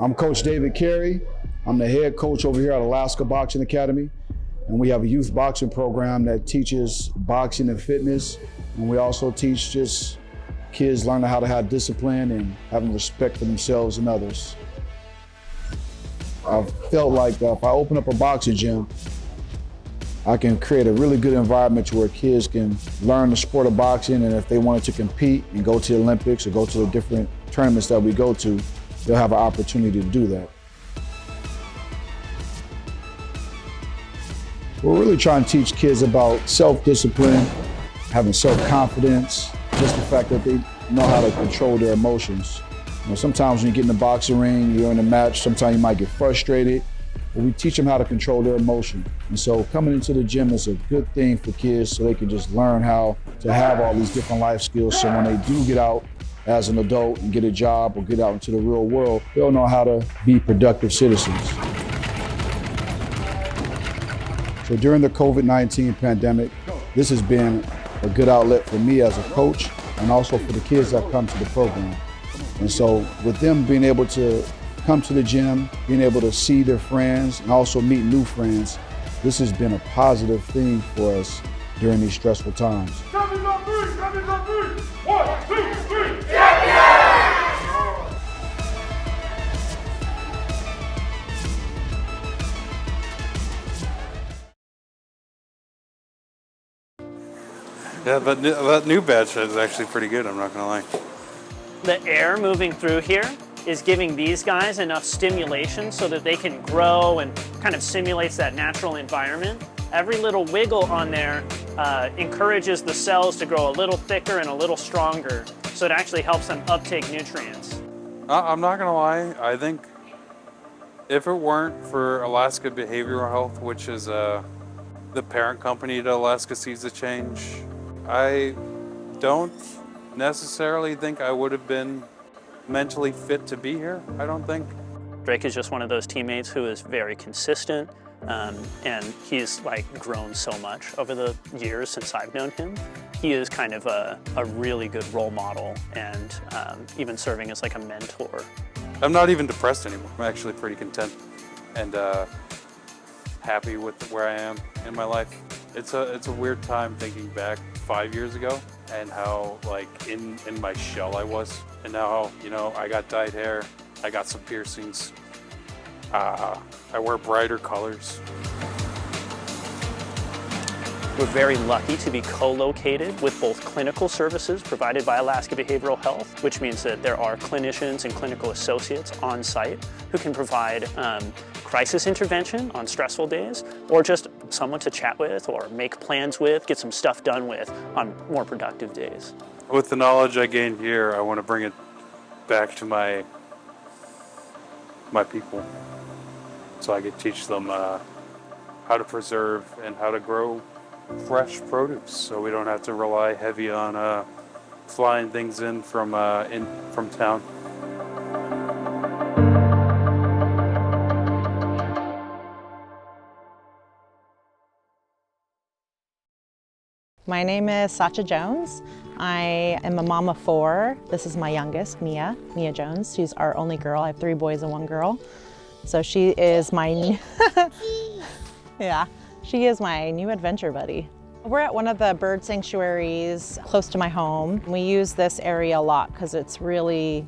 I'm Coach David Carey. I'm the head coach over here at Alaska Boxing Academy. And we have a youth boxing program that teaches boxing and fitness. And we also teach just kids learning how to have discipline and having respect for themselves and others. I felt like if I open up a boxing gym, I can create a really good environment where kids can learn the sport of boxing, and if they wanted to compete and go to the Olympics or go to the different tournaments that we go to, they'll have an opportunity to do that. We're really trying to teach kids about self-discipline, having self-confidence, just the fact that they know how to control their emotions. You know, sometimes when you get in the boxing ring, you're in a match, sometimes you might get frustrated, but we teach them how to control their emotion. And so coming into the gym is a good thing for kids so they can just learn how to have all these different life skills, so when they do get out as an adult and get a job or get out into the real world, they'll know how to be productive citizens. So during the COVID-19 pandemic, this has been a good outlet for me as a coach and also for the kids that come to the program. And so with them being able to come to the gym, being able to see their friends and also meet new friends, this has been a positive thing for us during these stressful times. Champions on three! Champions on three! 1, 2, 3! Yeah, that new batch is actually pretty good, I'm not gonna lie. The air moving through here is giving these guys enough stimulation so that they can grow and kind of simulates that natural environment. Every little wiggle on there encourages the cells to grow a little thicker and a little stronger, so it actually helps them uptake nutrients. I'm not gonna lie, I think if it weren't for Alaska Behavioral Health, which is the parent company to Alaska Seeds of Change, I don't necessarily think I would have been mentally fit to be here, I don't think. Drake is just one of those teammates who is very consistent, and he's like grown so much over the years since I've known him. He is kind of a really good role model and even serving as like a mentor. I'm not even depressed anymore. I'm actually pretty content and happy with where I am in my life. It's a weird time thinking back 5 years ago and how like in my shell I was, and now, you know, I got dyed hair, I got some piercings, I wear brighter colors. We're very lucky to be co-located with both clinical services provided by Alaska Behavioral Health, which means that there are clinicians and clinical associates on site who can provide crisis intervention on stressful days, or just someone to chat with or make plans with, get some stuff done with on more productive days. With the knowledge I gained here, I want to bring it back to my people, so I could teach them how to preserve and how to grow fresh produce, so we don't have to rely heavy on flying things in from town. My name is Sacha Jones. I am a mom of 4. This is my youngest, Mia Jones. She's our only girl. I have 3 boys and 1 girl. So she is my yeah, she is my new adventure buddy. We're at one of the bird sanctuaries close to my home. We use this area a lot because it's really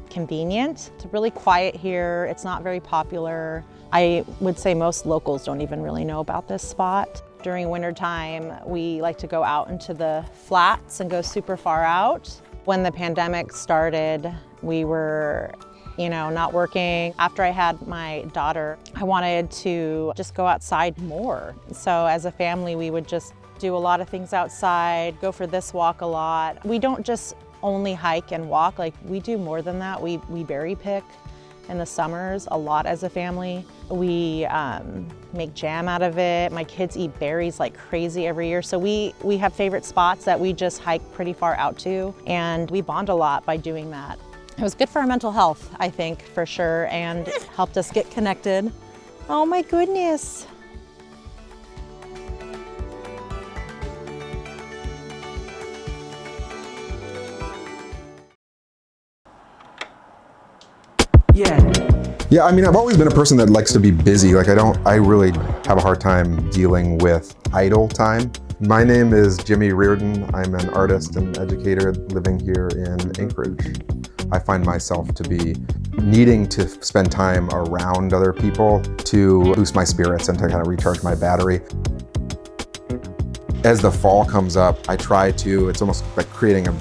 convenient. It's really quiet here. It's not very popular. I would say most locals don't even really know about this spot. During winter time, we like to go out into the flats and go super far out. When the pandemic started, we were, not working. After I had my daughter, I wanted to just go outside more. So as a family, we would just do a lot of things outside, go for this walk a lot. We don't just only hike and walk, like we do more than that. We berry pick in the summers a lot as a family. We make jam out of it. My kids eat berries like crazy every year. So we have favorite spots that we just hike pretty far out to, and we bond a lot by doing that. It was good for our mental health, I think, for sure, and helped us get connected. Oh my goodness. Yeah. Yeah, I mean, I've always been a person that likes to be busy. Like I really have a hard time dealing with idle time. My name is Jimmy Reardon. I'm an artist and educator living here in Anchorage. I find myself to be needing to spend time around other people to boost my spirits and to kind of recharge my battery. As the fall comes up, I try to, it's almost like creating a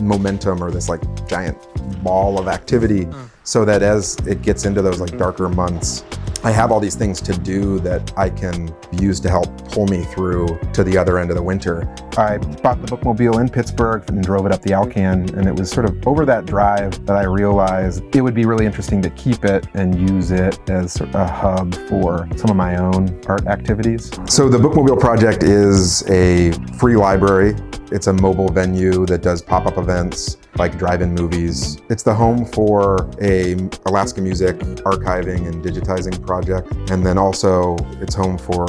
momentum or this like giant ball of activity so that as it gets into those like darker months, I have all these things to do that I can use to help pull me through to the other end of the winter. I bought the bookmobile in Pittsburgh and drove it up the Alcan, and it was sort of over that drive that I realized it would be really interesting to keep it and use it as a hub for some of my own art activities. So the Bookmobile Project is a free library. It's a mobile venue that does pop-up events like drive-in movies. It's the home for a Alaska Music archiving and digitizing project. And then also it's home for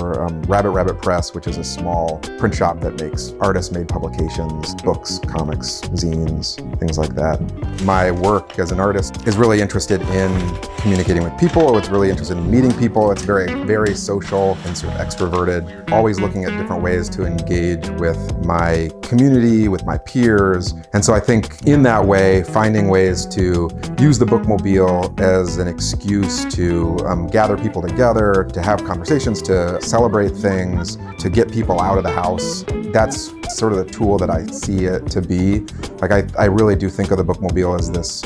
Rabbit Rabbit Press, which is a small print shop that makes artist-made publications, books, comics, zines, things like that. My work as an artist is really interested in communicating with people. It's really interested in meeting people. It's very, very social and sort of extroverted, always looking at different ways to engage with my community, with my peers. And so I think in that way, finding ways to use the bookmobile as an excuse to gather people together, to have conversations, to celebrate things, to get people out of the house. That's sort of the tool that I see it to be. Like I really do think of the bookmobile as this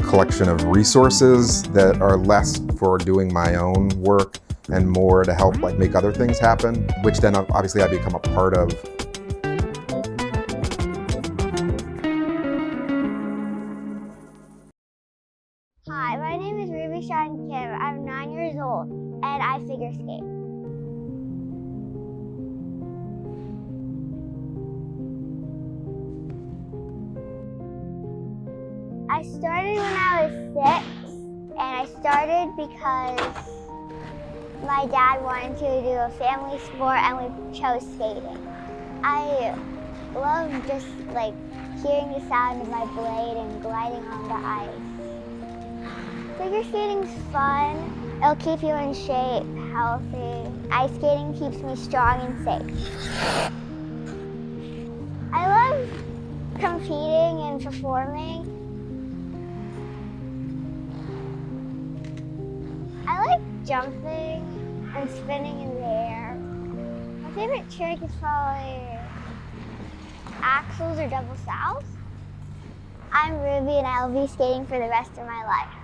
collection of resources that are less for doing my own work and more to help like make other things happen, which then obviously I become a part of. Hi, my name is Ruby Sean Kim. I'm 9 years old and I figure skate. I started when I was 6, and I started because my dad wanted to do a family sport and we chose skating. I love just like hearing the sound of my blade and gliding on the ice. Figure skating's fun. It'll keep you in shape, healthy. Ice skating keeps me strong and safe. I love competing and performing. I like jumping and spinning in the air. My favorite trick is probably axles or double salves. I'm Ruby and I'll be skating for the rest of my life.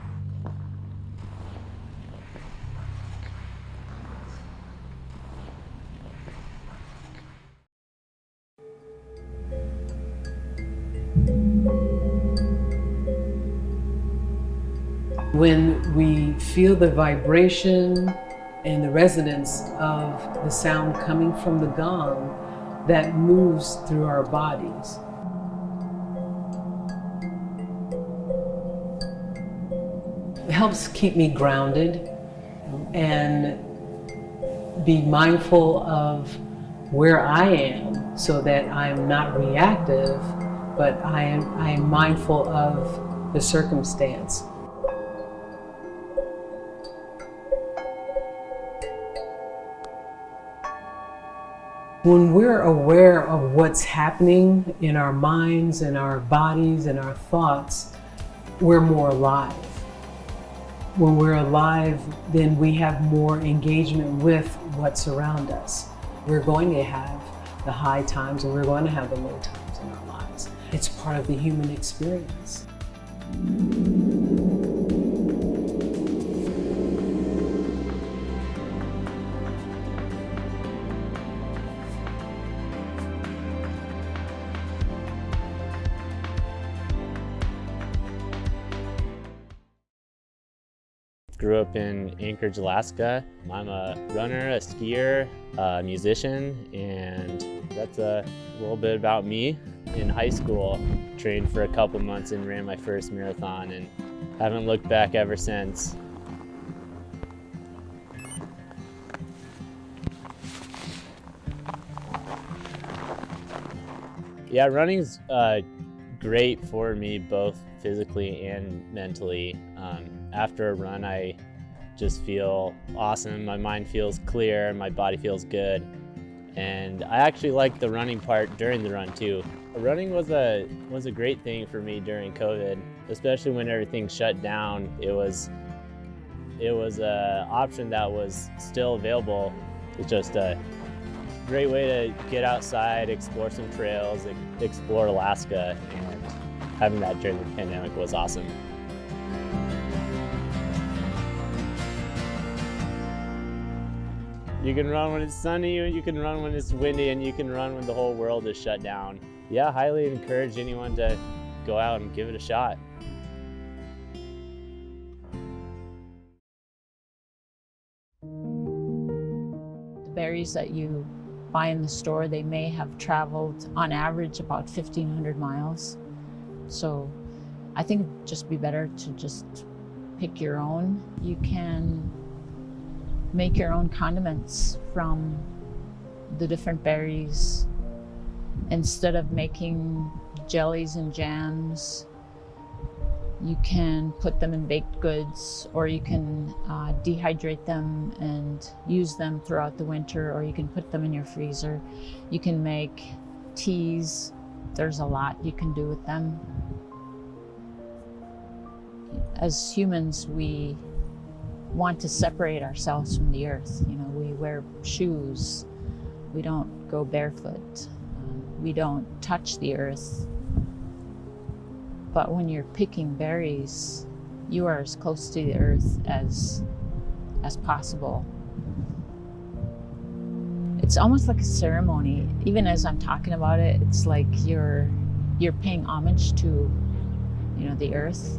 When we feel the vibration and the resonance of the sound coming from the gong that moves through our bodies. It helps keep me grounded and be mindful of where I am so that I'm not reactive, but I am mindful of the circumstance. When we're aware of what's happening in our minds and our bodies and our thoughts, we're more alive. When we're alive, then we have more engagement with what's around us. We're going to have the high times and we're going to have the low times in our lives. It's part of the human experience. Grew up in Anchorage, Alaska. I'm a runner, a skier, a musician, and that's a little bit about me. In high school, trained for a couple months and ran my first marathon and haven't looked back ever since. Yeah, running's great for me both physically and mentally. After a run, I just feel awesome. My mind feels clear, my body feels good. And I actually liked the running part during the run too. Running was a great thing for me during COVID, especially when everything shut down. It was an option that was still available. It's just a great way to get outside, explore some trails, explore Alaska, and having that during the pandemic was awesome. You can run when it's sunny, you can run when it's windy, and you can run when the whole world is shut down. Yeah, highly encourage anyone to go out and give it a shot. The berries that you buy in the store, they may have traveled on average about 1,500 miles. So I think it'd just be better to just pick your own. You can make your own condiments from the different berries. Instead of making jellies and jams, you can put them in baked goods, or you can dehydrate them and use them throughout the winter, or you can put them in your freezer. You can make teas. There's a lot you can do with them. As humans, we want to separate ourselves from the earth. You know, we wear shoes. We don't go barefoot. We don't touch the earth. But when you're picking berries, you are as close to the earth as possible. It's almost like a ceremony. Even as I'm talking about it, it's like you're paying homage to, you know, the earth.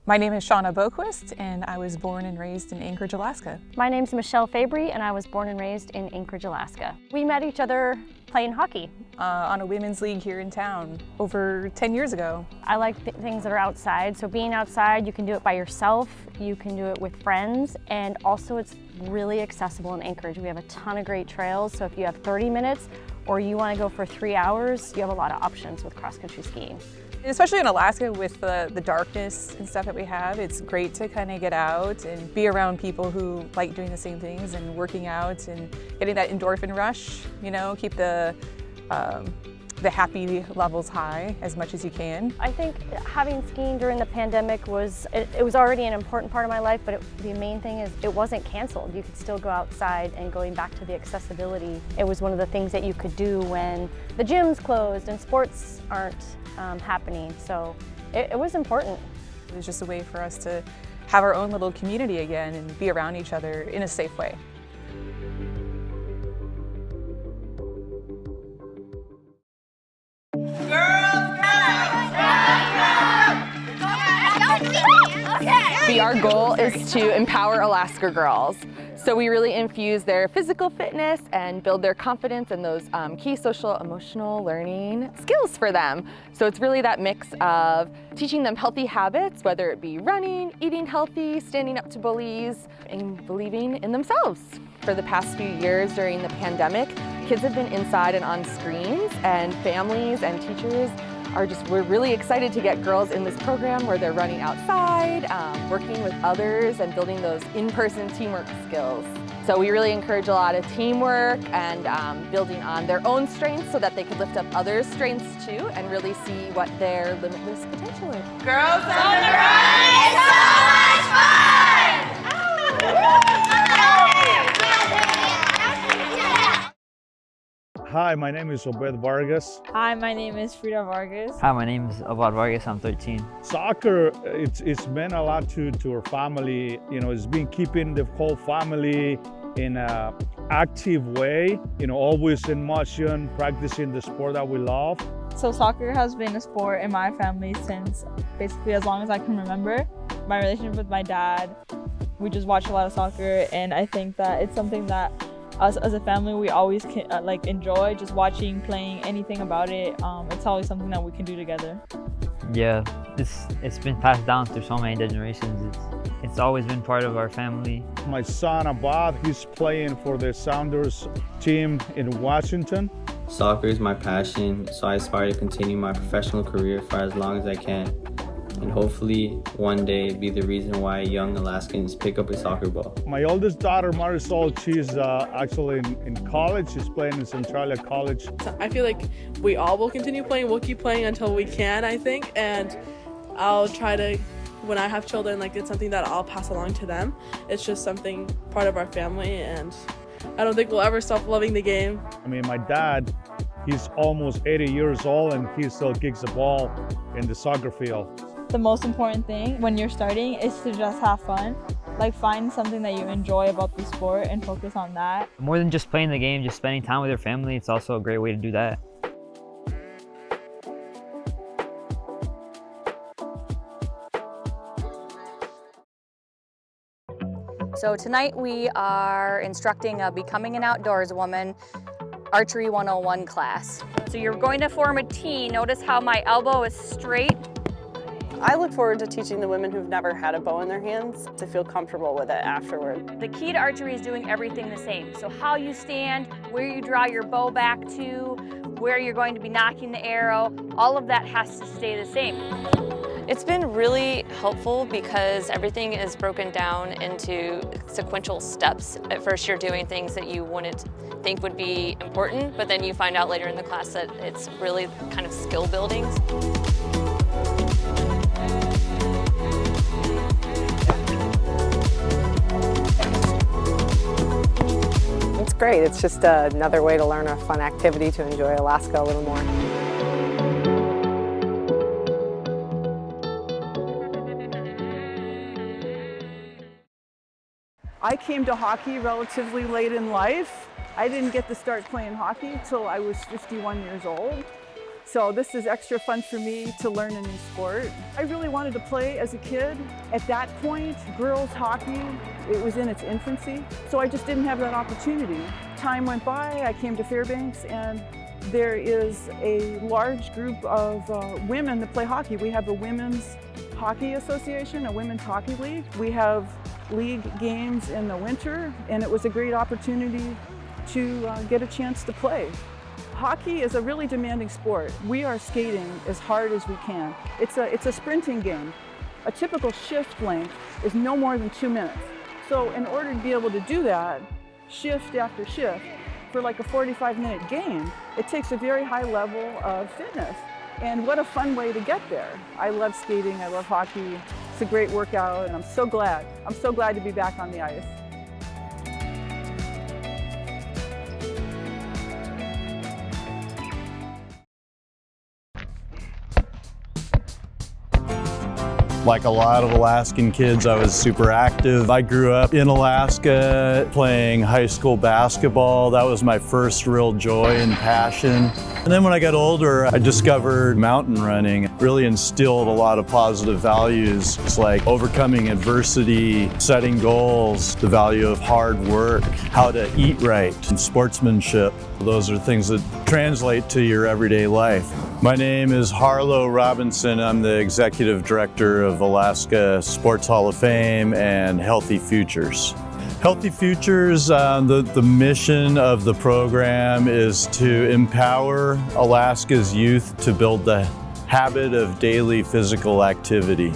My name is Shauna Boquist, and I was born and raised in Anchorage, Alaska. My name's Michelle Fabry, and I was born and raised in Anchorage, Alaska. We met each other playing hockey. On a women's league here in town over 10 years ago. I like things that are outside, so being outside, you can do it by yourself, you can do it with friends, and also it's really accessible in Anchorage. We have a ton of great trails, so if you have 30 minutes or you want to go for 3 hours, you have a lot of options with cross-country skiing. Especially in Alaska with the darkness and stuff that we have, it's great to kind of get out and be around people who like doing the same things and working out and getting that endorphin rush, you know, keep the happy levels high as much as you can. I think having skiing during the pandemic was already an important part of my life, but the main thing is it wasn't canceled. You could still go outside, and going back to the accessibility, it was one of the things that you could do when the gyms closed and sports aren't happening, so it was important. It was just a way for us to have our own little community again and be around each other in a safe way. Our goal is to empower Alaska girls. So we really infuse their physical fitness and build their confidence and those key social emotional learning skills for them. So it's really that mix of teaching them healthy habits, whether it be running, eating healthy, standing up to bullies, and believing in themselves. For the past few years during the pandemic, kids have been inside and on screens, and families and teachers we're really excited to get girls in this program where they're running outside, working with others, and building those in-person teamwork skills. So we really encourage a lot of teamwork and building on their own strengths so that they can lift up others' strengths too and really see what their limitless potential is. Girls on the Run is so much fun! Hi, my name is Obed Vargas. Hi, my name is Frida Vargas. Hi, my name is Obed Vargas. I'm 13. Soccer, it's meant a lot to our family. You know, it's been keeping the whole family in an active way. You know, always in motion, practicing the sport that we love. So soccer has been a sport in my family since basically as long as I can remember. My relationship with my dad, we just watch a lot of soccer, and I think that it's something that us as a family, we always can, enjoy just watching, playing, anything about it. It's always something that we can do together. Yeah, it's been passed down through so many generations. It's always been part of our family. My son Abad, he's playing for the Sounders team in Washington. Soccer is my passion, so I aspire to continue my professional career for as long as I can. and hopefully one day be the reason why young Alaskans pick up a soccer ball. My oldest daughter, Marisol, she's actually in college. She's playing in Centralia College. I feel like we all will continue playing. We'll keep playing until we can, I think, and I'll try to, when I have children, like it's something that I'll pass along to them. It's just something part of our family, and I don't think we'll ever stop loving the game. I mean, my dad, he's almost 80 years old and he still kicks the ball in the soccer field. The most important thing when you're starting is to just have fun. Like find something that you enjoy about the sport and focus on that. More than just playing the game, just spending time with your family, it's also a great way to do that. So tonight we are instructing a Becoming an Outdoors Woman Archery 101 class. So you're going to form a T. Notice how my elbow is straight. I look forward to teaching the women who've never had a bow in their hands to feel comfortable with it afterward. The key to archery is doing everything the same. So how you stand, where you draw your bow back to, where you're going to be knocking the arrow, all of that has to stay the same. It's been really helpful because everything is broken down into sequential steps. At first you're doing things that you wouldn't think would be important, but then you find out later in the class that it's really kind of skill building. It's great. It's just another way to learn a fun activity to enjoy Alaska a little more. I came to hockey relatively late in life. I didn't get to start playing hockey till I was 51 years old. So this is extra fun for me to learn a new sport. I really wanted to play as a kid. At that point, girls hockey, it was in its infancy. So I just didn't have that opportunity. Time went by, I came to Fairbanks, and there is a large group of women that play hockey. We have a Women's Hockey Association, a Women's Hockey League. We have league games in the winter, and it was a great opportunity to get a chance to play. Hockey is a really demanding sport. We are skating as hard as we can. It's a sprinting game. A typical shift length is no more than 2 minutes. So in order to be able to do that, shift after shift, for like a 45-minute game, it takes a very high level of fitness. And what a fun way to get there. I love skating, I love hockey. It's a great workout, and I'm so glad to be back on the ice. Like a lot of Alaskan kids, I was super active. I grew up in Alaska playing high school basketball. That was my first real joy and passion. And then when I got older, I discovered mountain running. It really instilled a lot of positive values. It's like overcoming adversity, setting goals, the value of hard work, how to eat right, and sportsmanship. Those are things that translate to your everyday life. My name is Harlow Robinson. I'm the Executive Director of Alaska Sports Hall of Fame and Healthy Futures. Healthy Futures, the mission of the program is to empower Alaska's youth to build the habit of daily physical activity.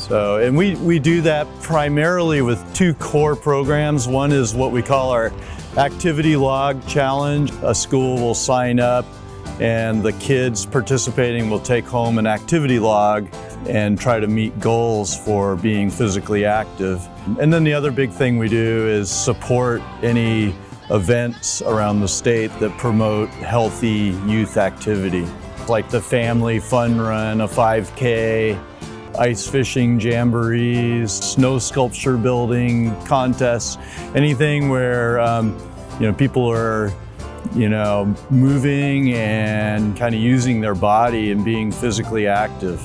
And we do that primarily with two core programs. One is what we call our Activity Log Challenge. A school will sign up and the kids participating will take home an activity log and try to meet goals for being physically active. And then the other big thing we do is support any events around the state that promote healthy youth activity, like the Family Fun Run, a 5K, ice fishing jamborees, snow sculpture building contests, anything where people are moving and kind of using their body and being physically active.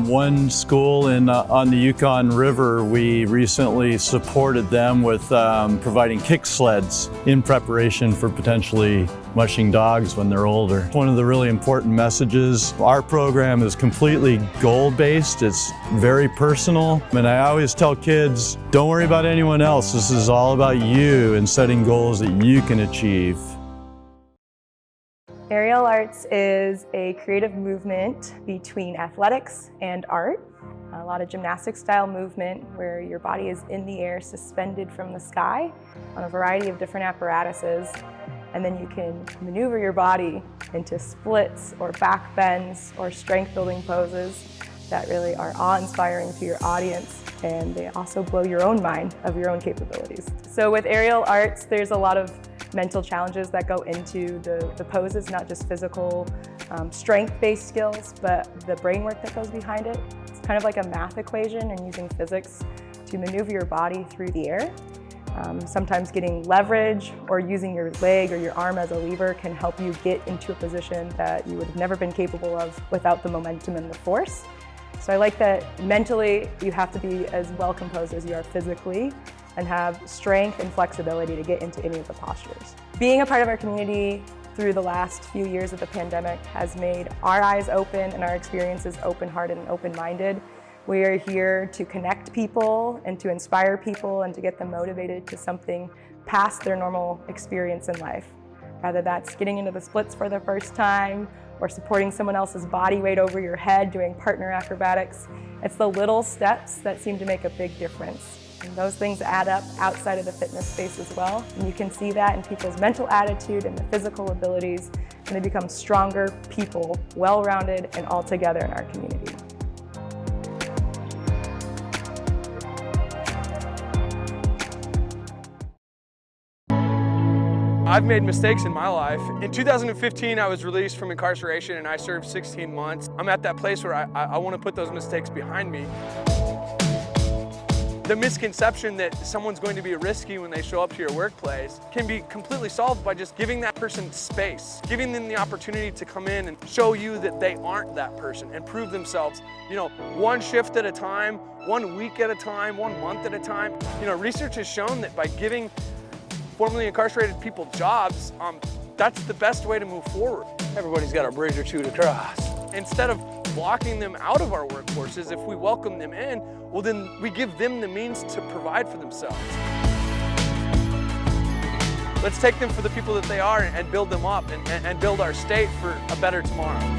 One school on the Yukon River, we recently supported them with providing kick sleds in preparation for potentially mushing dogs when they're older. One of the really important messages, our program is completely goal-based. It's very personal. And I always tell kids, don't worry about anyone else. This is all about you and setting goals that you can achieve. Aerial arts is a creative movement between athletics and art. A lot of gymnastic style movement where your body is in the air suspended from the sky on a variety of different apparatuses, and then you can maneuver your body into splits or back bends or strength building poses that really are awe-inspiring to your audience, and they also blow your own mind of your own capabilities. So with aerial arts, there's a lot of mental challenges that go into the poses, not just physical strength-based skills, but the brain work that goes behind it. It's kind of like a math equation and using physics to maneuver your body through the air. Sometimes getting leverage or using your leg or your arm as a lever can help you get into a position that you would have never been capable of without the momentum and the force. So I like that mentally you have to be as well composed as you are physically and have strength and flexibility to get into any of the postures. Being a part of our community through the last few years of the pandemic has made our eyes open and our experiences open-hearted and open-minded. We are here to connect people and to inspire people and to get them motivated to something past their normal experience in life. Whether that's getting into the splits for the first time or supporting someone else's body weight over your head doing partner acrobatics. It's the little steps that seem to make a big difference. And those things add up outside of the fitness space as well. And you can see that in people's mental attitude and the physical abilities, and they become stronger people, well-rounded and all together in our community. I've made mistakes in my life. In 2015, I was released from incarceration and I served 16 months. I'm at that place where I want to put those mistakes behind me. The misconception that someone's going to be risky when they show up to your workplace can be completely solved by just giving that person space, giving them the opportunity to come in and show you that they aren't that person and prove themselves, one shift at a time, 1 week at a time, 1 month at a time. Research has shown that by giving formerly incarcerated people jobs, that's the best way to move forward. Everybody's got a bridge or two to cross. Instead of blocking them out of our workforces, if we welcome them in, well then we give them the means to provide for themselves. Let's take them for the people that they are and build them up and build our state for a better tomorrow.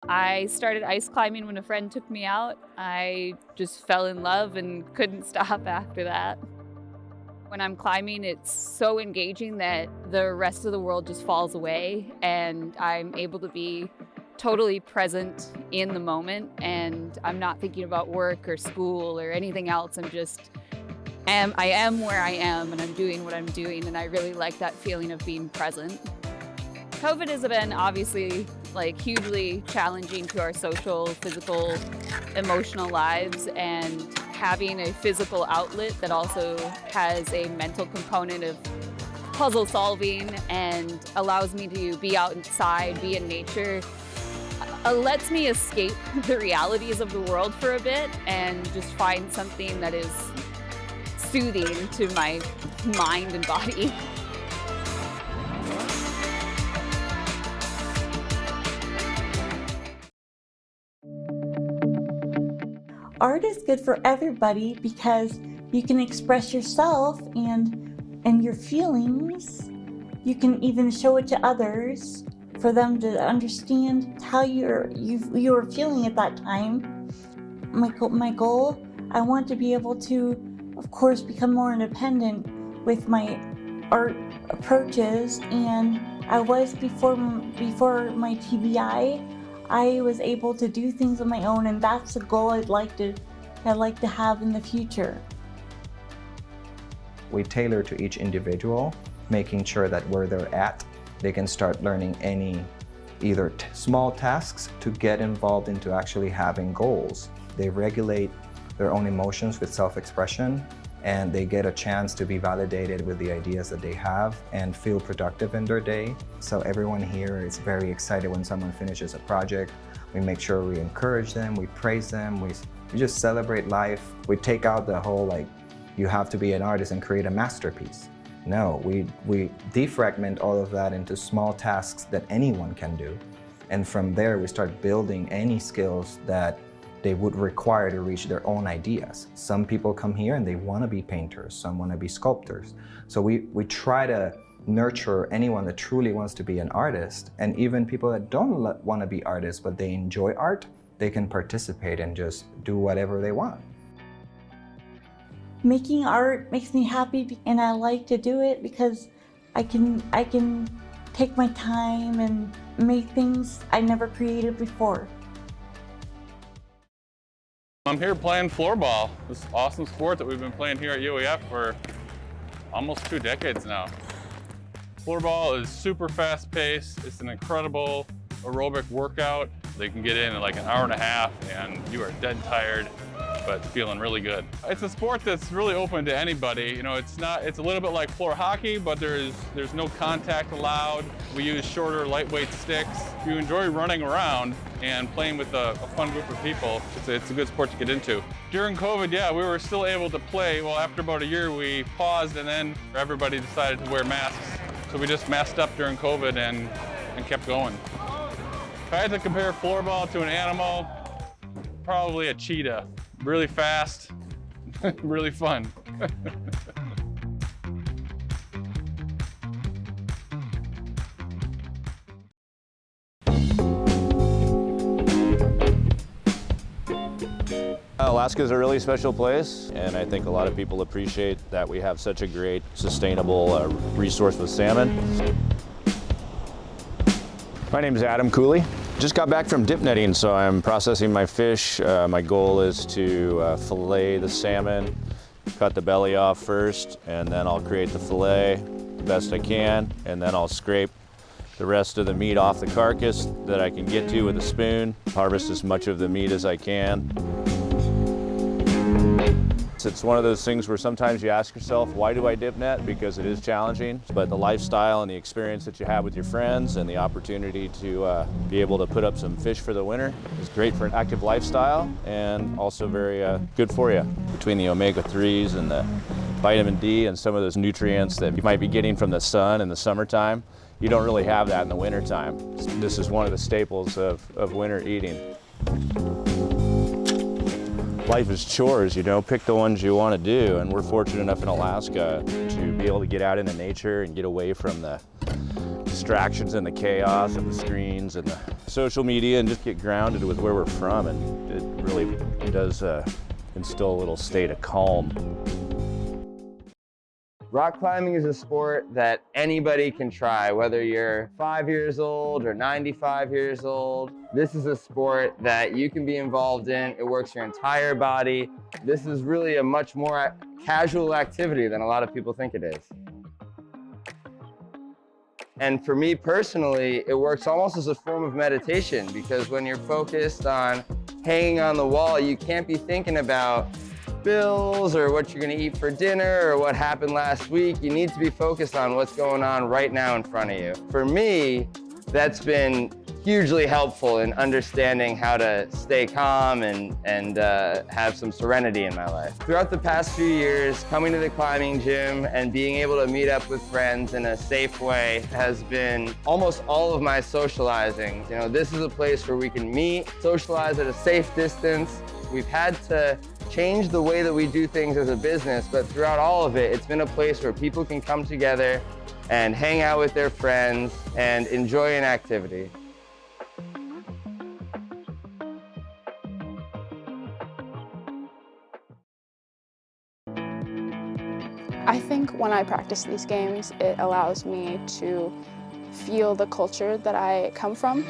I started ice climbing when a friend took me out. I just fell in love and couldn't stop after that. When I'm climbing, it's so engaging that the rest of the world just falls away and I'm able to be totally present in the moment, and I'm not thinking about work or school or anything else. I am where I am and I'm doing what I'm doing, and I really like that feeling of being present. COVID has been obviously hugely challenging to our social, physical, emotional lives, and having a physical outlet that also has a mental component of puzzle solving and allows me to be outside, be in nature, lets me escape the realities of the world for a bit and just find something that is soothing to my mind and body. Art is good for everybody because you can express yourself and your feelings. You can even show it to others for them to understand how you were feeling at that time. My goal, I want to be able to, of course, become more independent with my art approaches, and I was before my TBI. I was able to do things on my own, and that's the goal I'd like to have in the future. We tailor to each individual, making sure that where they're at, they can start learning any either small tasks to get involved into actually having goals. They regulate their own emotions with self-expression, and they get a chance to be validated with the ideas that they have and feel productive in their day. So everyone here is very excited when someone finishes a project. We make sure we encourage them, we praise them, we just celebrate life. We take out the whole you have to be an artist and create a masterpiece. No, we defragment all of that into small tasks that anyone can do. And from there, we start building any skills that they would require to reach their own ideas. Some people come here and they want to be painters, some want to be sculptors. So we try to nurture anyone that truly wants to be an artist, and even people that don't want to be artists but they enjoy art, they can participate and just do whatever they want. Making art makes me happy, and I like to do it because I can take my time and make things I never created before. I'm here playing floorball, this awesome sport that we've been playing here at UAF for almost 2 decades now. Floorball is super fast paced. It's an incredible aerobic workout. They can get in like an hour and a half and you are dead tired, but feeling really good. It's a sport that's really open to anybody. You know, it's a little bit like floor hockey, but there's no contact allowed. We use shorter, lightweight sticks. If you enjoy running around and playing with a fun group of people, it's a good sport to get into. During COVID, yeah, we were still able to play. Well, after about a year, we paused and then everybody decided to wear masks. So we just masked up during COVID and kept going. If I had to compare floorball to an animal, probably a cheetah. Really fast, really fun. Alaska is a really special place, and I think a lot of people appreciate that we have such a great, sustainable resource with salmon. My name is Adam Cooley. Just got back from dip netting, so I'm processing my fish. My goal is to fillet the salmon, cut the belly off first, and then I'll create the fillet the best I can, and then I'll scrape the rest of the meat off the carcass that I can get to with a spoon, harvest as much of the meat as I can. It's one of those things where sometimes you ask yourself, why do I dip net? Because it is challenging, but the lifestyle and the experience that you have with your friends and the opportunity to be able to put up some fish for the winter is great for an active lifestyle and also very good for you. Between the omega-3s and the vitamin D and some of those nutrients that you might be getting from the sun in the summertime, you don't really have that in the wintertime. This is one of the staples of winter eating. Life is chores, you know, pick the ones you want to do, and we're fortunate enough in Alaska to be able to get out into nature and get away from the distractions and the chaos of the screens and the social media and just get grounded with where we're from, and it really does instill a little state of calm. Rock climbing is a sport that anybody can try, whether you're 5 years old or 95 years old. This is a sport that you can be involved in. It works your entire body. This is really a much more casual activity than a lot of people think it is. And for me personally, it works almost as a form of meditation, because when you're focused on hanging on the wall, you can't be thinking about bills or what you're gonna eat for dinner or what happened last week. You need to be focused on what's going on right now in front of you. For me, that's been hugely helpful in understanding how to stay calm and have some serenity in my life. Throughout the past few years, coming to the climbing gym and being able to meet up with friends in a safe way has been almost all of my socializing. You know, this is a place where we can meet, socialize at a safe distance. We've had to change the way that we do things as a business, but throughout all of it, it's been a place where people can come together and hang out with their friends and enjoy an activity. I think when I practice these games, it allows me to feel the culture that I come from.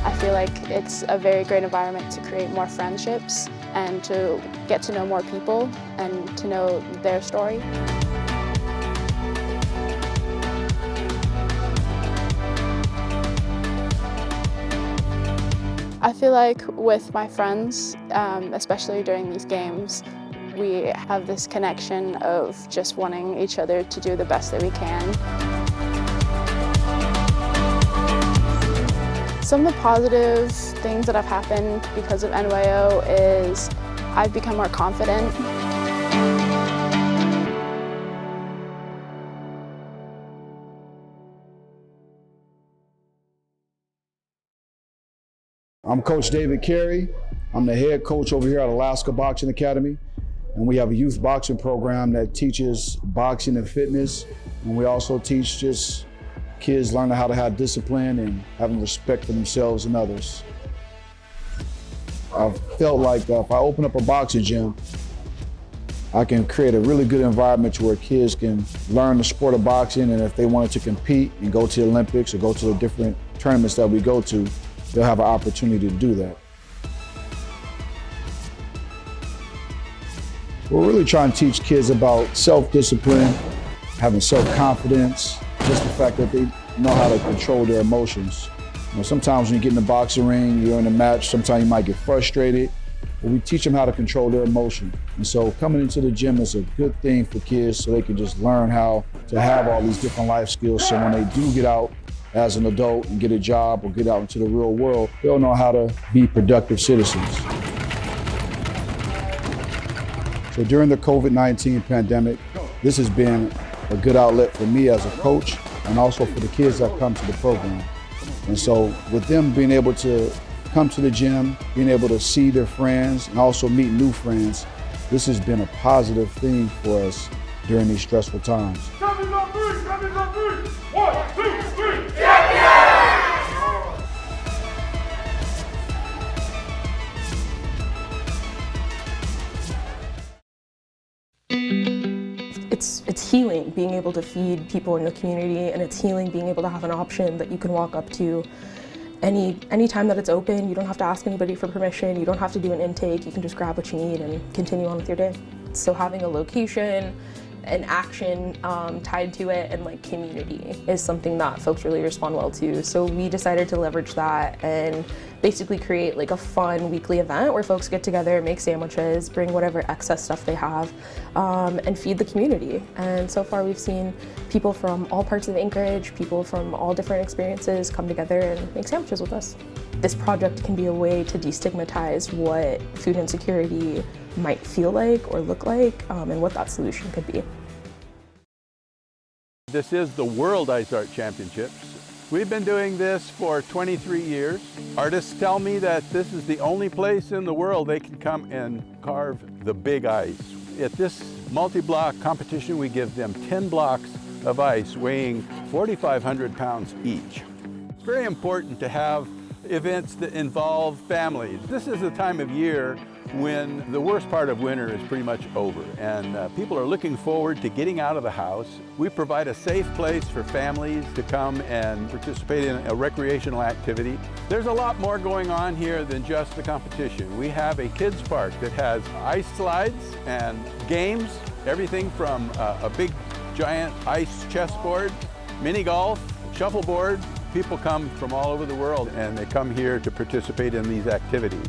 I feel like it's a very great environment to create more friendships and to get to know more people and to know their story. I feel like with my friends, especially during these games, we have this connection of just wanting each other to do the best that we can. Some of the positive things that have happened because of NYO is I've become more confident. I'm Coach David Carey. I'm the head coach over here at Alaska Boxing Academy. And we have a youth boxing program that teaches boxing and fitness. And we also teach just kids learning how to have discipline and having respect for themselves and others. I felt like if I open up a boxing gym, I can create a really good environment where kids can learn the sport of boxing, and if they wanted to compete and go to the Olympics or go to the different tournaments that we go to, they'll have an opportunity to do that. We're really trying to teach kids about self-discipline, having self-confidence, just the fact that they know how to control their emotions. You know, sometimes when you get in the boxing ring, you're in a match, sometimes you might get frustrated, but we teach them how to control their emotion. And so coming into the gym is a good thing for kids so they can just learn how to have all these different life skills, so when they do get out as an adult and get a job or get out into the real world, they'll know how to be productive citizens. So during the COVID-19 pandemic, this has been a good outlet for me as a coach and also for the kids that come to the program. And so with them being able to come to the gym, being able to see their friends and also meet new friends, this has been a positive thing for us during these stressful times. It's healing being able to feed people in the community, and it's healing being able to have an option that you can walk up to any time that it's open. You don't have to ask anybody for permission, you don't have to do an intake, you can just grab what you need and continue on with your day. So having a location, an action tied to it, and like community is something that folks really respond well to. So we decided to leverage that and basically create like a fun weekly event where folks get together, make sandwiches, bring whatever excess stuff they have, and feed the community. And so far we've seen people from all parts of Anchorage, people from all different experiences come together and make sandwiches with us. This project can be a way to destigmatize what food insecurity might feel like or look like, and what that solution could be. This is the World Ice Art Championships. We've been doing this for 23 years. Artists tell me that this is the only place in the world they can come and carve the big ice. At this multi-block competition, we give them 10 blocks of ice weighing 4,500 pounds each. It's very important to have events that involve families. This is the time of year when the worst part of winter is pretty much over, and people are looking forward to getting out of the house. We provide a safe place for families to come and participate in a recreational activity. There's a lot more going on here than just the competition. We have a kids park that has ice slides and games, everything from a big giant ice chessboard, mini golf, shuffleboard. People come from all over the world and they come here to participate in these activities.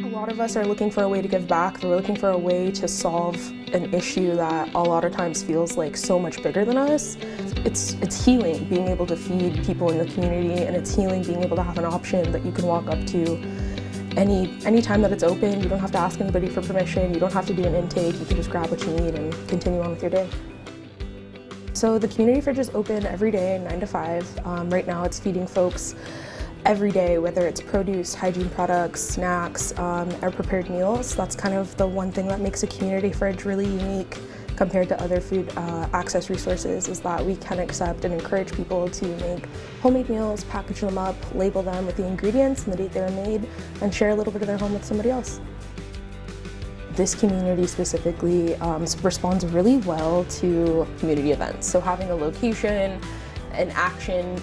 A lot of us are looking for a way to give back. We're looking for a way to solve an issue that a lot of times feels like so much bigger than us. It's healing being able to feed people in the community, and it's healing being able to have an option that you can walk up to any time that it's open. You don't have to ask anybody for permission, you don't have to do an intake, you can just grab what you need and continue on with your day. So the community fridge is open every day, 9 to 5. Right now it's feeding folks every day, whether it's produce, hygiene products, snacks, or prepared meals. That's kind of the one thing that makes a community fridge really unique compared to other food access resources, is that we can accept and encourage people to make homemade meals, package them up, label them with the ingredients and the date they were made, and share a little bit of their home with somebody else. This community specifically responds really well to community events. So having a location, an action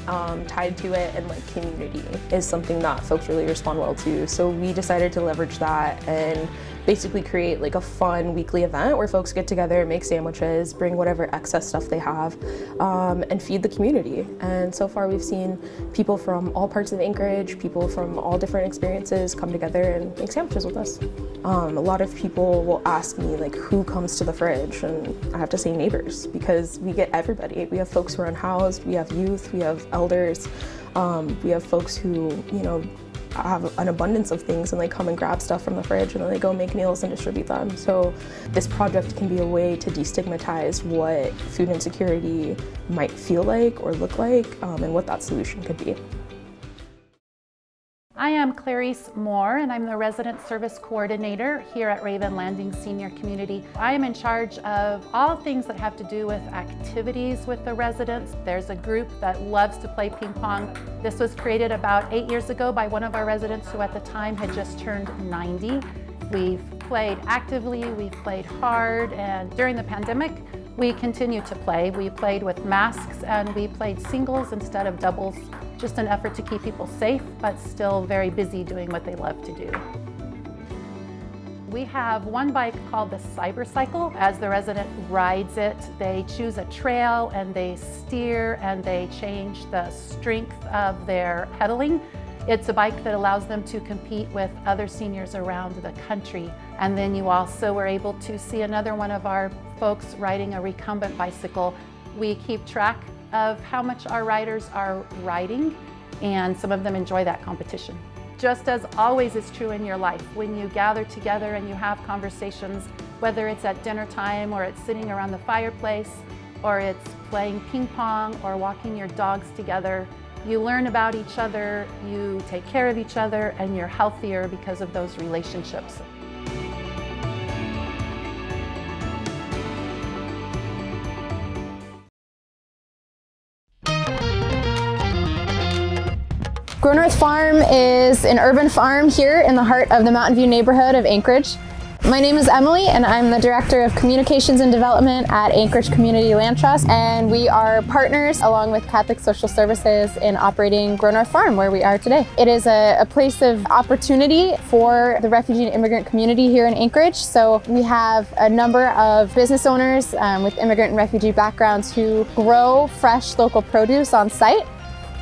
tied to it, and like community is something that folks really respond well to. So we decided to leverage that and basically create like a fun weekly event where folks get together, make sandwiches, bring whatever excess stuff they have, and feed the community. And so far we've seen people from all parts of Anchorage, people from all different experiences come together and make sandwiches with us. A lot of people will ask me like, who comes to the fridge? And I have to say neighbors, because we get everybody. We have folks who are unhoused, we have youth, we have elders, we have folks who, have an abundance of things and they come and grab stuff from the fridge and then they go make meals and distribute them. So this project can be a way to destigmatize what food insecurity might feel like or look like, and what that solution could be. I am Clarice Moore, and I'm the Resident Service Coordinator here at Raven Landing Senior Community. I am in charge of all things that have to do with activities with the residents. There's a group that loves to play ping pong. This was created about 8 years ago by one of our residents who at the time had just turned 90. We've played actively, we've played hard, and during the pandemic, we continued to play. We played with masks and we played singles instead of doubles. Just an effort to keep people safe, but still very busy doing what they love to do. We have one bike called the Cyber Cycle. As the resident rides it, they choose a trail and they steer and they change the strength of their pedaling. It's a bike that allows them to compete with other seniors around the country. And then you also were able to see another one of our folks riding a recumbent bicycle. We keep track of how much our riders are riding, and some of them enjoy that competition. Just as always is true in your life, when you gather together and you have conversations, whether it's at dinner time or it's sitting around the fireplace, or it's playing ping pong or walking your dogs together, you learn about each other, you take care of each other, and you're healthier because of those relationships. Grow North Farm is an urban farm here in the heart of the Mountain View neighborhood of Anchorage. My name is Emily and I'm the Director of Communications and Development at Anchorage Community Land Trust, and we are partners along with Catholic Social Services in operating Grow North Farm where we are today. It is a place of opportunity for the refugee and immigrant community here in Anchorage. So we have a number of business owners with immigrant and refugee backgrounds who grow fresh local produce on site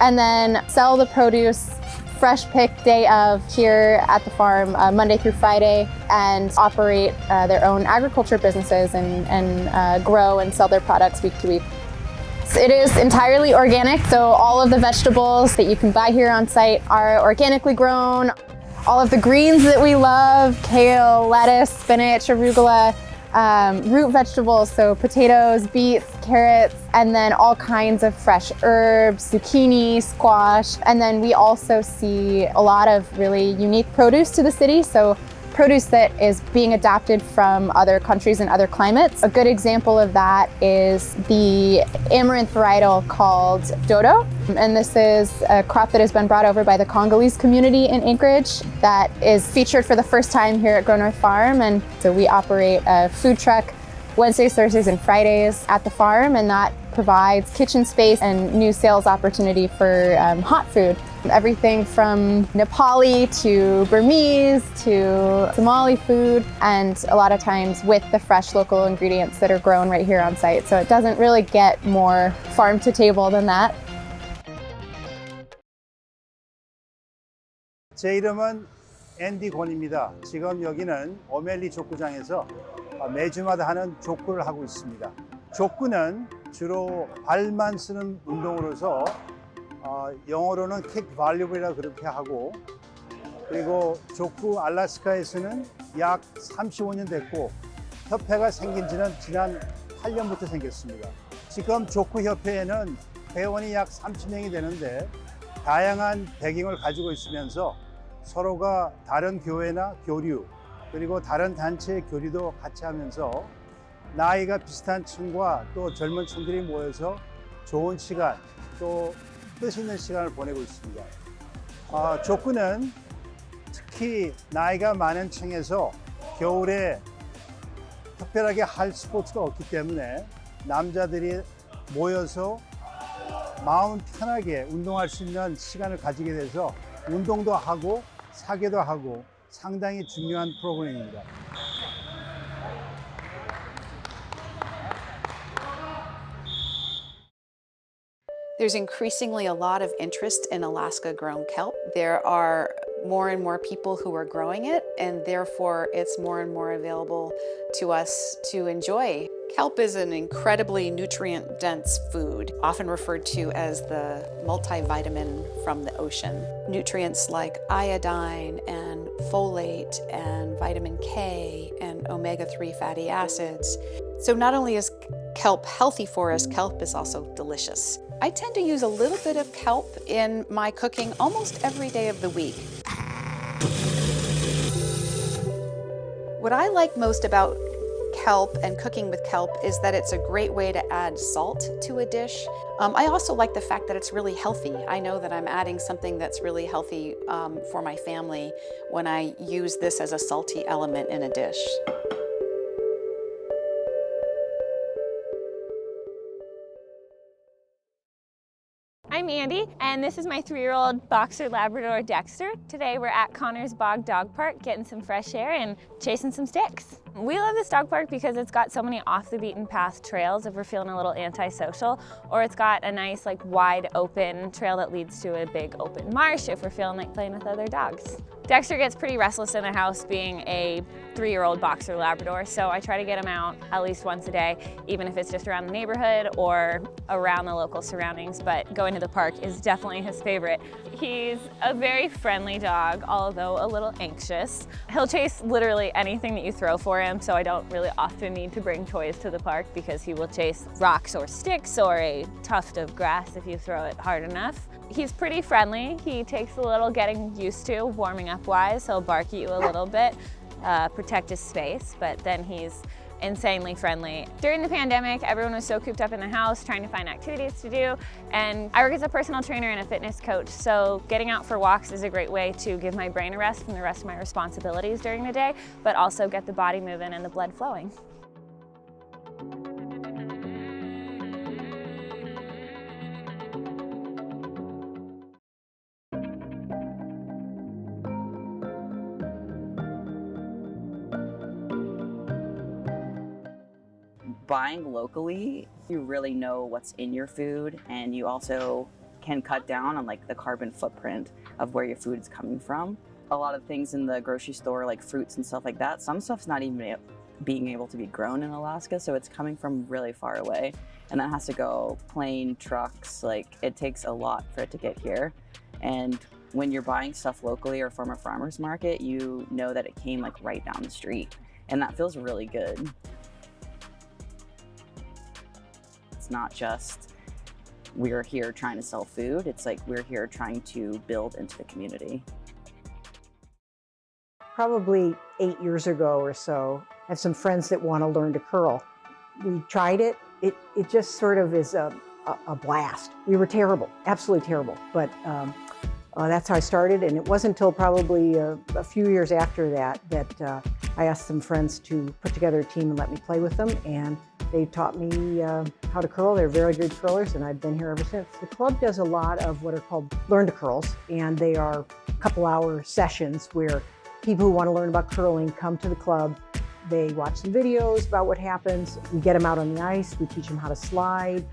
and then sell the produce fresh pick day of here at the farm Monday through Friday, and operate their own agriculture businesses and grow and sell their products week to week. So it is entirely organic, so all of the vegetables that you can buy here on site are organically grown. All of the greens that we love, kale, lettuce, spinach, arugula, root vegetables, so potatoes, beets, carrots, and then all kinds of fresh herbs, zucchini, squash. And then we also see a lot of really unique produce to the city, so produce that is being adapted from other countries and other climates. A good example of that is the amaranth varietal called Dodo. And this is a crop that has been brought over by the Congolese community in Anchorage that is featured for the first time here at Grow North Farm. And so we operate a food truck Wednesdays, Thursdays, and Fridays at the farm, and that provides kitchen space and new sales opportunity for hot food. Everything from Nepali to Burmese to Somali food, and a lot of times with the fresh local ingredients that are grown right here on site. So it doesn't really get more farm to table than that. 제 이름은 앤디 권입니다. 지금 여기는 오멜리 족구장에서 매주마다 하는 족구를 하고 있습니다. 족구는 주로 발만 쓰는 운동으로서 영어로는 킥 발리볼이라고 그렇게 하고, 그리고 족구 알래스카에서는 약 35년 됐고 협회가 생긴 지는 지난 8년부터 생겼습니다. 지금 족구협회에는 회원이 약 30명이 되는데 다양한 배경을 가지고 있으면서 서로가 다른 교회나 교류 그리고 다른 단체의 교류도 같이 하면서 나이가 비슷한 층과 또 젊은 층들이 모여서 좋은 시간 또 뜻 있는 시간을 보내고 있습니다. 족구는 특히 나이가 많은 층에서 겨울에 특별하게 할 스포츠가 없기 때문에 남자들이 모여서 마음 편하게 운동할 수 있는 시간을 가지게 돼서 운동도 하고 사계도 하고 상당히 중요한 프로그램입니다. There's increasingly a lot of interest in Alaska grown kelp. There are more and more people who are growing it, and therefore it's more and more available to us to enjoy. Kelp is an incredibly nutrient-dense food, often referred to as the multivitamin from the ocean. Nutrients like iodine and folate and vitamin K and omega-3 fatty acids. So not only is kelp healthy for us, kelp is also delicious. I tend to use a little bit of kelp in my cooking almost every day of the week. What I like most about kelp and cooking with kelp is that it's a great way to add salt to a dish. I also like the fact that it's really healthy. I know that I'm adding something that's really healthy for my family when I use this as a salty element in a dish. I'm Andy, and this is my 3-year-old boxer Labrador Dexter. Today we're at Connors Bog Dog Park getting some fresh air and chasing some sticks. We love this dog park because it's got so many off the beaten path trails if we're feeling a little antisocial, or it's got a nice like wide open trail that leads to a big open marsh if we're feeling like playing with other dogs. Dexter gets pretty restless in the house being a 3-year-old boxer Labrador, so I try to get him out at least once a day, even if it's just around the neighborhood or around the local surroundings, but going to the park is definitely his favorite. He's a very friendly dog, although a little anxious. He'll chase literally anything that you throw for him, so I don't really often need to bring toys to the park because he will chase rocks or sticks or a tuft of grass if you throw it hard enough. He's pretty friendly. He takes a little getting used to, warming up wise. He'll bark at you a little bit, protect his space, but then he's insanely friendly. During the pandemic, everyone was so cooped up in the house trying to find activities to do, and I work as a personal trainer and a fitness coach, so getting out for walks is a great way to give my brain a rest from the rest of my responsibilities during the day, but also get the body moving and the blood flowing. Buying locally, you really know what's in your food, and you also can cut down on like the carbon footprint of where your food is coming from. A lot of things in the grocery store, like fruits and stuff like that, some stuff's not even being able to be grown in Alaska, so it's coming from really far away, and that has to go plane, trucks, like it takes a lot for it to get here. And when you're buying stuff locally or from a farmer's market, you know that it came like right down the street, and that feels really good. It's not just we're here trying to sell food, it's like we're here trying to build into the community. Probably 8 years ago or so, I have some friends that want to learn to curl. We tried it. It just sort of is a blast. We were terrible, absolutely terrible, but that's how I started, and it wasn't until probably a few years after that that I asked some friends to put together a team and let me play with them, and they taught me how to curl. They're very good curlers, and I've been here ever since. The club does a lot of what are called Learn to Curls, and they are couple-hour sessions where people who want to learn about curling come to the club. They watch some videos about what happens. We get them out on the ice. We teach them how to slide,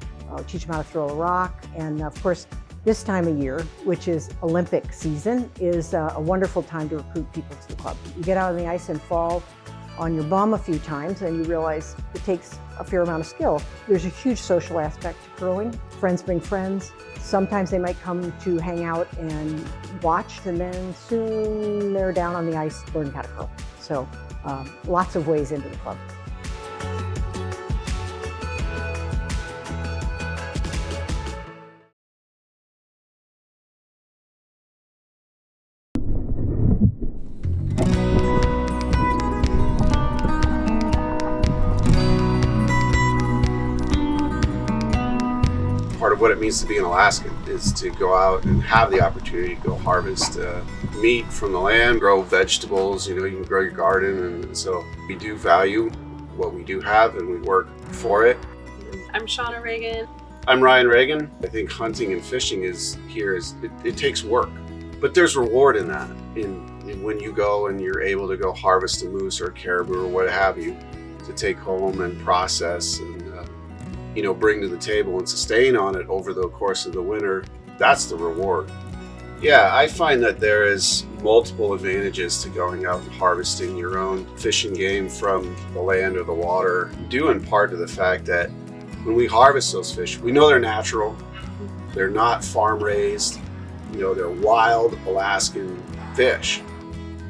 teach them how to throw a rock, and of course, this time of year, which is Olympic season, is a wonderful time to recruit people to the club. You get out on the ice and fall on your bum a few times, and you realize it takes a fair amount of skill. There's a huge social aspect to curling. Friends bring friends. Sometimes they might come to hang out and watch, and then soon they're down on the ice learning how to curl. So lots of ways into the club. Part of what it means to be an Alaskan is to go out and have the opportunity to go harvest meat from the land, grow vegetables, you can grow your garden, and so we do value what we do have and we work for it. I'm Shauna Reagan. I'm Ryan Reagan. I think hunting and fishing it takes work, but there's reward in that. In when you go and you're able to go harvest a moose or a caribou or what have you to take home and process and bring to the table and sustain on it over the course of the winter, that's the reward. Yeah, I find that there is multiple advantages to going out and harvesting your own fish and game from the land or the water, due in part to the fact that when we harvest those fish, we know they're natural, they're not farm raised, you know, they're wild Alaskan fish.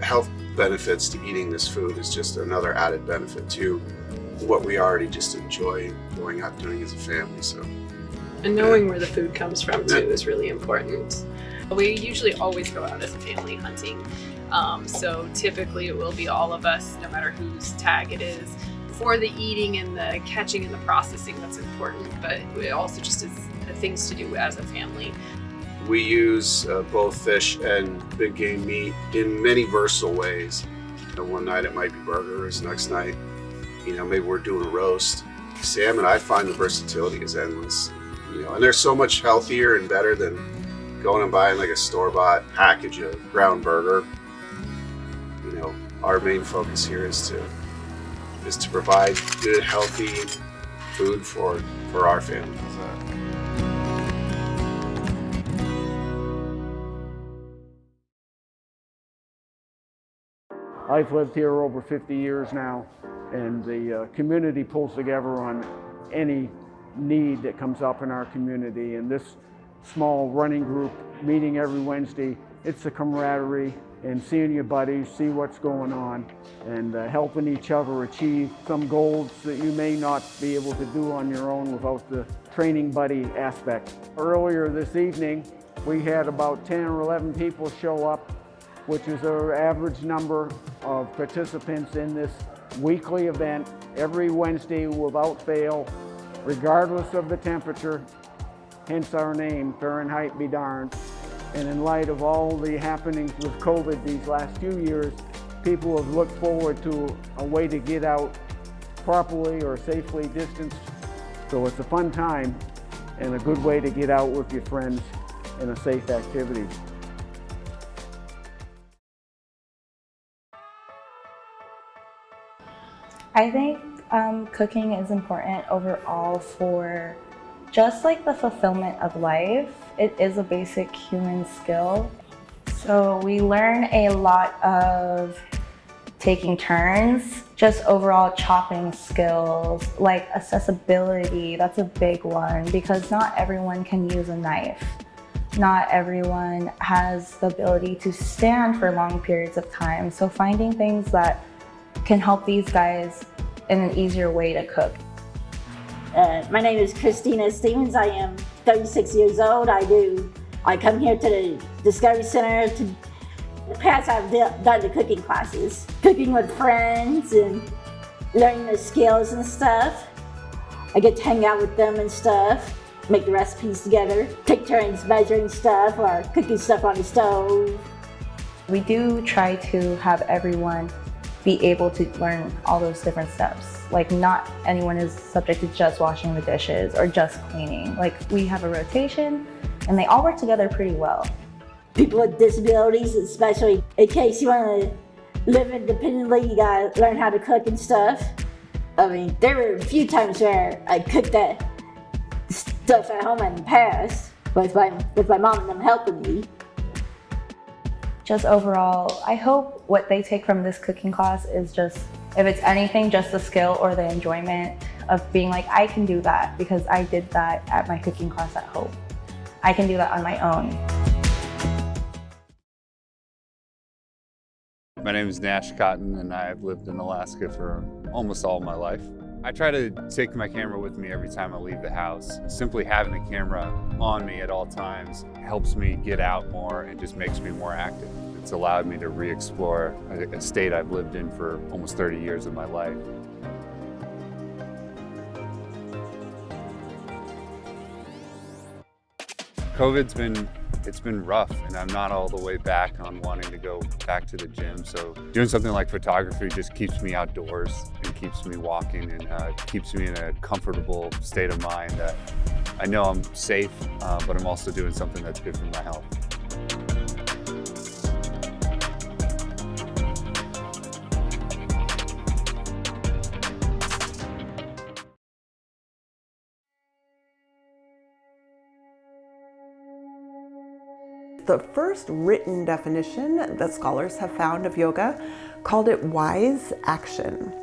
Health benefits to eating this food is just another added benefit to what we already just enjoy going out doing as a family. So, and knowing where the food comes from too is really important. We usually always go out as a family hunting. So typically it will be all of us, no matter whose tag it is. For the eating and the catching and the processing, that's important, but it also just is things to do as a family. we use both fish and big game meat in many versatile ways. You know, one night it might be burgers, next night, you know, maybe we're doing a roast. Salmon, I find the versatility is endless. You know, and they're so much healthier and better than going and buying like a store-bought package of ground burger. You know, our main focus here is to provide good, healthy food for our families. I've lived here over 50 years now, and the community pulls together on any need that comes up in our community. And this small running group meeting every Wednesday, it's the camaraderie and seeing your buddies, see what's going on, and helping each other achieve some goals that you may not be able to do on your own without the training buddy aspect. Earlier this evening, we had about 10 or 11 people show up, which is our average number of participants in this weekly event every Wednesday without fail, regardless of the temperature, hence our name, Fahrenheit be darned. And in light of all the happenings with COVID these last few years, people have looked forward to a way to get out properly or safely distanced. So it's a fun time and a good way to get out with your friends in a safe activity. I think cooking is important overall for just like the fulfillment of life. It is a basic human skill. So we learn a lot of taking turns, just overall chopping skills, like accessibility, that's a big one because not everyone can use a knife. Not everyone has the ability to stand for long periods of time. So finding things that can help these guys in an easier way to cook. My name is Christina Stevens. I am 36 years old. I come here to the Discovery Center to, in the past I've done the cooking classes. Cooking with friends and learning the skills and stuff. I get to hang out with them and stuff, make the recipes together, take turns measuring stuff or cooking stuff on the stove. We do try to have everyone be able to learn all those different steps. Like not anyone is subject to just washing the dishes or just cleaning. Like we have a rotation and they all work together pretty well. People with disabilities, especially in case you want to live independently, you gotta learn how to cook and stuff. I mean, there were a few times where I cooked that stuff at home in the past with my mom and them helping me. Just overall, I hope what they take from this cooking class is just, if it's anything, just the skill or the enjoyment of being like, I can do that because I did that at my cooking class at home. I can do that on my own. My name is Nash Cotton and I've lived in Alaska for almost all my life. I try to take my camera with me every time I leave the house. Simply having a camera on me at all times helps me get out more and just makes me more active. It's allowed me to re-explore a state I've lived in for almost 30 years of my life. It's been rough and I'm not all the way back on wanting to go back to the gym. So doing something like photography just keeps me outdoors and keeps me walking and keeps me in a comfortable state of mind that I know I'm safe, but I'm also doing something that's good for my health. The first written definition that scholars have found of yoga called it wise action.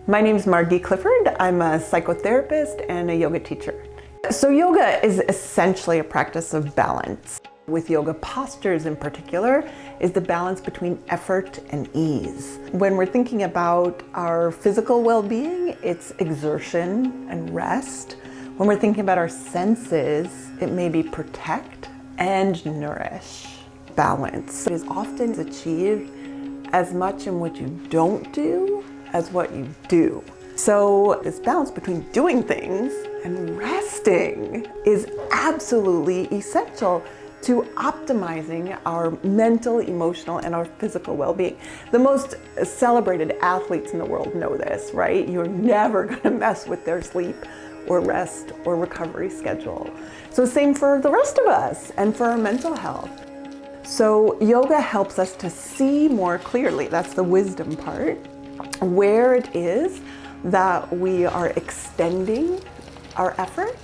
My name is Margie Clifford. I'm a psychotherapist and a yoga teacher. So yoga is essentially a practice of balance. With yoga postures in particular, is the balance between effort and ease. When we're thinking about our physical well-being, it's exertion and rest. When we're thinking about our senses, it may be protect and nourish. Balance is often achieved as much in what you don't do as what you do. So this balance between doing things and resting is absolutely essential to optimizing our mental, emotional, and our physical well-being. The most celebrated athletes in the world know this, right? You're never gonna mess with their sleep or rest or recovery schedule. So same for the rest of us and for our mental health. So yoga helps us to see more clearly, that's the wisdom part, where it is that we are extending our effort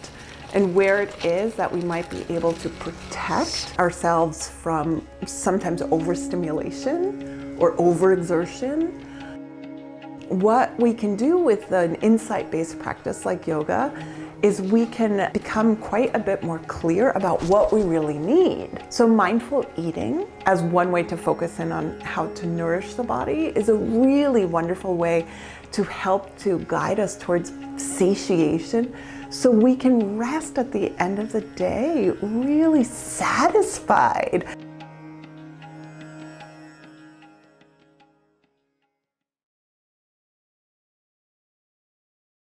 and where it is that we might be able to protect ourselves from sometimes overstimulation or overexertion. What we can do with an insight-based practice like yoga is we can become quite a bit more clear about what we really need. So mindful eating as one way to focus in on how to nourish the body is a really wonderful way to help to guide us towards satiation so we can rest at the end of the day really satisfied.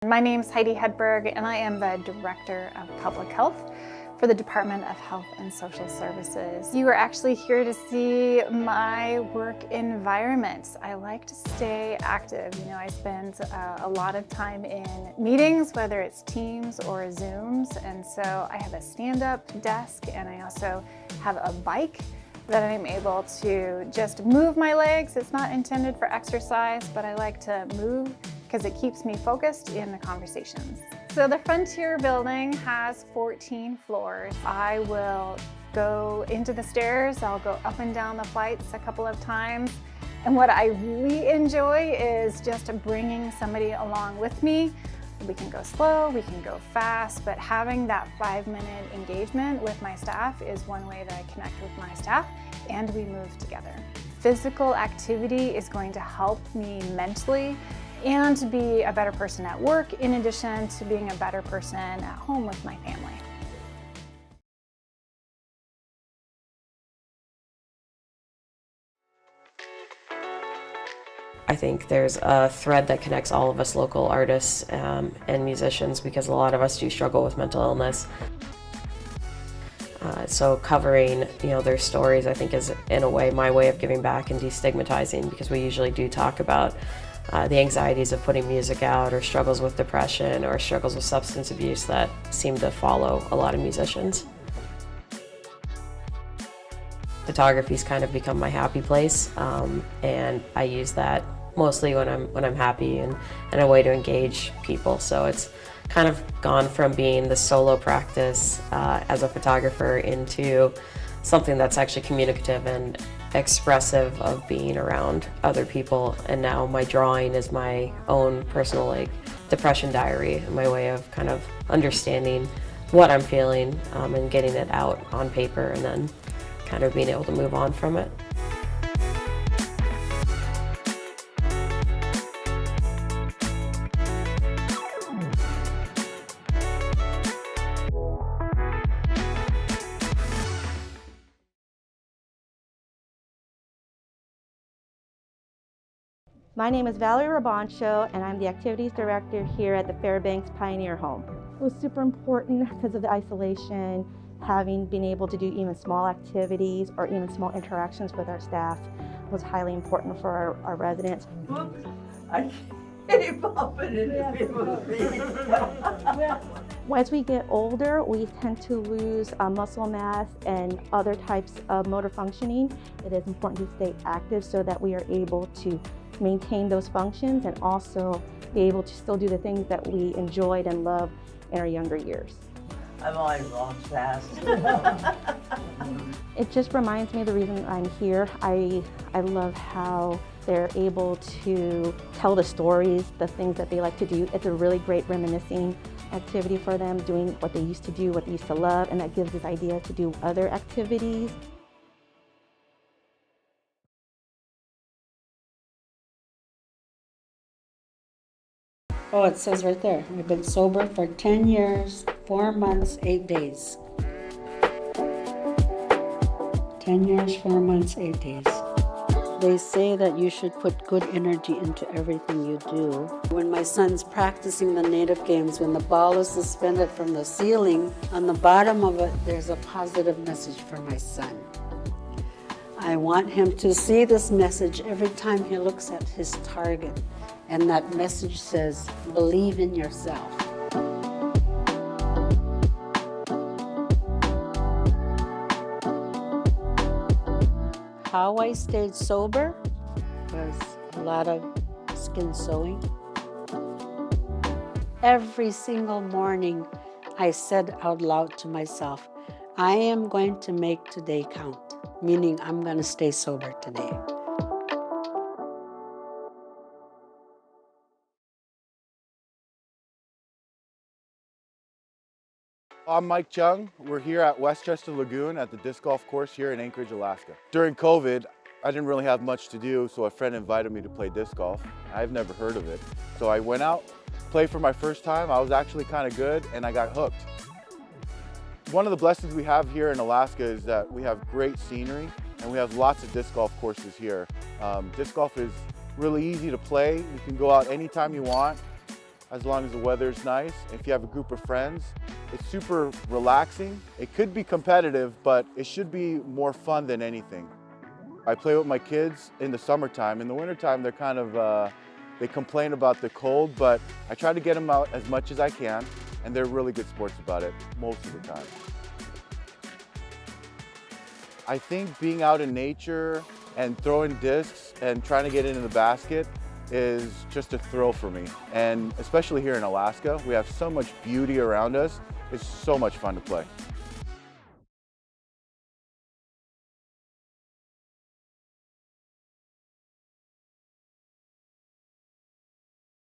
My name is Heidi Hedberg, and I am the Director of Public Health for the Department of Health and Social Services. You are actually here to see my work environment. I like to stay active. You know, I spend a lot of time in meetings, whether it's Teams or Zooms, and so I have a stand-up desk, and I also have a bike that I'm able to just move my legs. It's not intended for exercise, but I like to move because it keeps me focused in the conversations. So the Frontier building has 14 floors. I will go into the stairs, I'll go up and down the flights a couple of times. And what I really enjoy is just bringing somebody along with me. We can go slow, we can go fast, but having that 5-minute engagement with my staff is one way that I connect with my staff and we move together. Physical activity is going to help me mentally and to be a better person at work, in addition to being a better person at home with my family. I think there's a thread that connects all of us local artists and musicians because a lot of us do struggle with mental illness. So covering, their stories, I think is in a way my way of giving back and destigmatizing, because we usually do talk about the anxieties of putting music out, or struggles with depression, or struggles with substance abuse that seem to follow a lot of musicians. Photography's kind of become my happy place, and I use that mostly when I'm happy and a way to engage people. So it's kind of gone from being the solo practice as a photographer into something that's actually communicative and expressive of being around other people. And now my drawing is my own personal depression diary, my way of kind of understanding what I'm feeling and getting it out on paper and then kind of being able to move on from it. My name is Valerie Rabancho, and I'm the Activities Director here at the Fairbanks Pioneer Home. It was super important because of the isolation, been able to do even small activities or even small interactions with our staff was highly important for our residents. I keep bumping into people's feet. As we get older, we tend to lose muscle mass and other types of motor functioning. It is important to stay active so that we are able to maintain those functions and also be able to still do the things that we enjoyed and loved in our younger years. I've always walked fast. It just reminds me of the reason I'm here. I love how they're able to tell the stories, the things that they like to do. It's a really great reminiscing activity for them, doing what they used to do, what they used to love, and that gives us ideas to do other activities. Oh, it says right there, I've been sober for 10 years, 4 months, 8 days. 10 years, 4 months, 8 days. They say that you should put good energy into everything you do. When my son's practicing the native games, when the ball is suspended from the ceiling, on the bottom of it, there's a positive message for my son. I want him to see this message every time he looks at his target. And that message says, believe in yourself. How I stayed sober was a lot of skin sewing. Every single morning, I said out loud to myself, I am going to make today count, meaning I'm going to stay sober today. I'm Mike Chung. We're here at Westchester Lagoon at the disc golf course here in Anchorage, Alaska. During COVID, I didn't really have much to do, so a friend invited me to play disc golf. I've never heard of it. So I went out, played for my first time. I was actually kind of good and I got hooked. One of the blessings we have here in Alaska is that we have great scenery and we have lots of disc golf courses here. Disc golf is really easy to play. You can go out anytime you want, as long as the weather's nice. If you have a group of friends, it's super relaxing. It could be competitive, but it should be more fun than anything. I play with my kids in the summertime. In the wintertime, they're kind of, they complain about the cold, but I try to get them out as much as I can, and they're really good sports about it most of the time. I think being out in nature and throwing discs and trying to get into the basket is just a thrill for me. And especially here in Alaska, we have so much beauty around us. It's so much fun to play.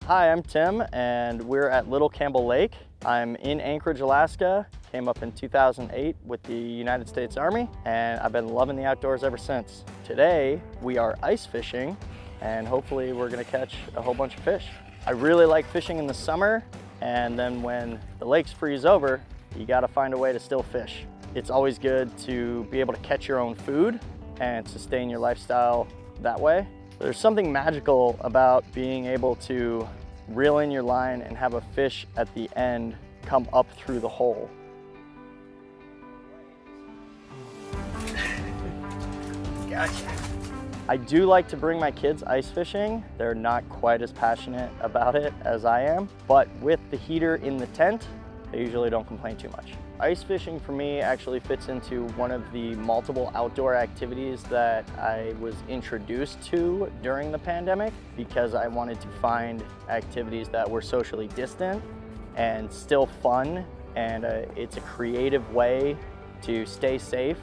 Hi, I'm Tim, and we're at Little Campbell Lake. I'm in Anchorage, Alaska. Came up in 2008 with the United States Army, and I've been loving the outdoors ever since. Today, we are ice fishing, and hopefully we're gonna catch a whole bunch of fish. I really like fishing in the summer, and then when the lakes freeze over, you gotta find a way to still fish. It's always good to be able to catch your own food and sustain your lifestyle that way. There's something magical about being able to reel in your line and have a fish at the end come up through the hole. Gotcha. I do like to bring my kids ice fishing. They're not quite as passionate about it as I am, but with the heater in the tent, they usually don't complain too much. Ice fishing for me actually fits into one of the multiple outdoor activities that I was introduced to during the pandemic because I wanted to find activities that were socially distant and still fun, and it's a creative way to stay safe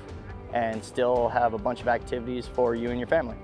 and still have a bunch of activities for you and your family.